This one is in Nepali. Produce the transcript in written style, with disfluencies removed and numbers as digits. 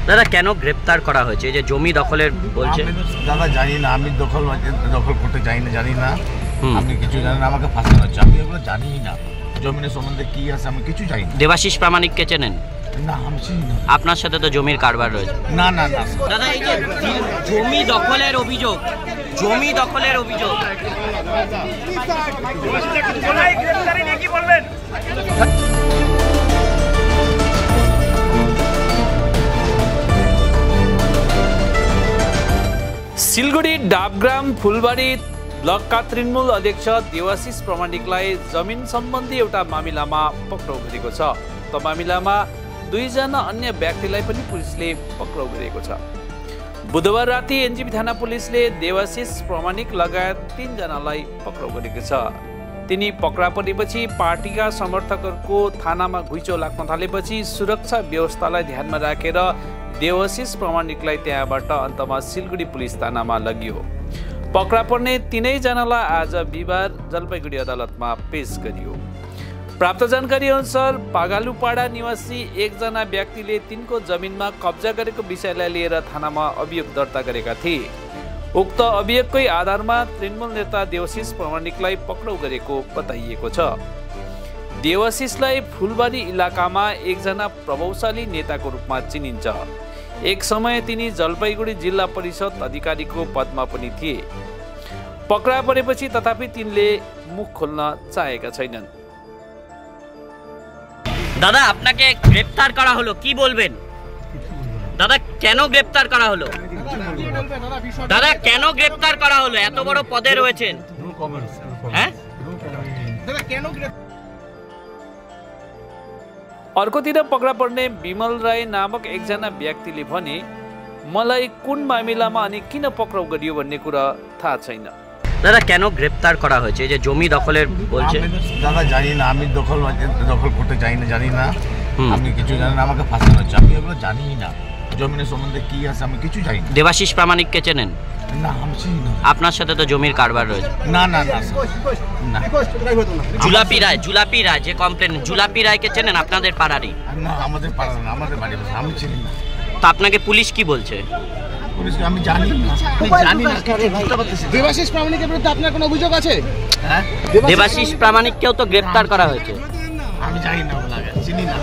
দাদা কেন গ্রেপ্তার করা হয়েছে? যে জমি দখলের বলছে। দাদা জানি না, আমি দখল করতে জানি না, আমি কিছু জানি না, আমাকে ফাঁসানো হচ্ছে, আমি এগুলো জানি না, জমিনের সম্বন্ধে কি আছে আমি কিছু জানি না। দেবাশিস প্রামাণিককে চেনেন? না, আমি চিনি না। আপনার সাথে তো জমির কারবার রয়েছে। না না না দাদা, এই যে জমি দখলের অভিযোগ, জমি দখলের অভিযোগ, কি বলবেন? सिलगढी डाबग्राम फुलबारी ब्लकका तृणमूल अध्यक्ष देवाशिष प्रामाणिकलाई जमिन सम्बन्धी एउटा मामिलामा पक्राउ गरेको छ। त मामिलामा 2 जना अन्य व्यक्तिलाई पनि पुलिसले पक्राउ गरेको छ। बुधबार राति एनजेपी थाना पुलिसले देवाशिष प्रामाणिक लगायत 3 जनालाई पक्राउ गरेको छ। तिनी पक्रा परेपछि पार्टीका समर्थकहरूको थानामा घुइँचो लाग्न थालेपछि सुरक्षा व्यवस्थालाई ध्यानमा राखेर देवाशिष प्रामाणिकलाई त्यहाँबाट अन्तमा सिलगढी पुलिस थानामा लगियो। पक्रा पर्ने 3 जनालाई आज बिहिबार जलपाइगुडी अदालतमा पेश गरियो। प्राप्त जानकारी अनुसार पागालुपाडा निवासी 1 जना व्यक्तिले तिनको जमिनमा कब्जा गरेको विषयलाई लिएर थानामा अभियोग दर्ता गरेका थिए। उक्त अभियोगकै आधारमा तृणमूल नेता देवाशिष प्रामाणिकलाई पक्राउ गरेको बताइएको छ। देवाशिषलाई फुलबारी इलाकामा 1 जना प्रभावशाली नेताको रूपमा चिनिन्छ। एक समय तिनी जलपाइगुडी जिल्ला परिषद अधिकारीको पदमा पनि थिए। पक्रा परेपछि तथापि तिनले मुख खोल्न चाहेका छैनन्। দাদা, আপনাকে গ্রেফতার করা হলো, কি বলবেন? দাদা কেন গ্রেফতার করা হলো? দাদা কেন গ্রেফতার করা হলো? এত বড় পদে রয়েছেন। হ্যাঁ দাদা, কেন? अर्कोतिर पक्रा पर्ने विमल राई नामक 1 जना व्यक्तिले भने मलाई कुन मामिलामा अनि किन पक्राउ गरियो भन्ने कुरा थाहा छैन। দাদা কেন গ্রেপ্তার করা হয়েছে? যে জমি দখলের বলছে। দাদা জানি না, আমি দখল করতে জানি না, আমি কিছু জানি না, আমাকে ফাঁসানো হচ্ছে, আমি এগুলো জানি না, জমিনের সম্বন্ধে কি আছে আমি কিছু জানি না। দেবাশিস প্রামাণিককে চেনেন? না, আমি চিনি না। আপনার সাথে তো জমির কারবার রয়েছে। না না না না। জুলাপি রায় যে কমপ্লেন, জুলাপি রায়কে চেনেন? আপনাদের পাড়ারই? না, আমাদের পাড়ার না, আমাদের বাড়ির, আমি চিনি না। তো আপনাকে পুলিশ কি বলছে? পুলিশ আমি জানি না, দেবাশিস প্রামাণিকের বিরুদ্ধে আপনার কোনো অভিযোগ আছে? হ্যাঁ, দেবাশিস প্রামাণিককেও তো গ্রেপ্তার করা হয়েছে। আমি জানি না, চিনি না।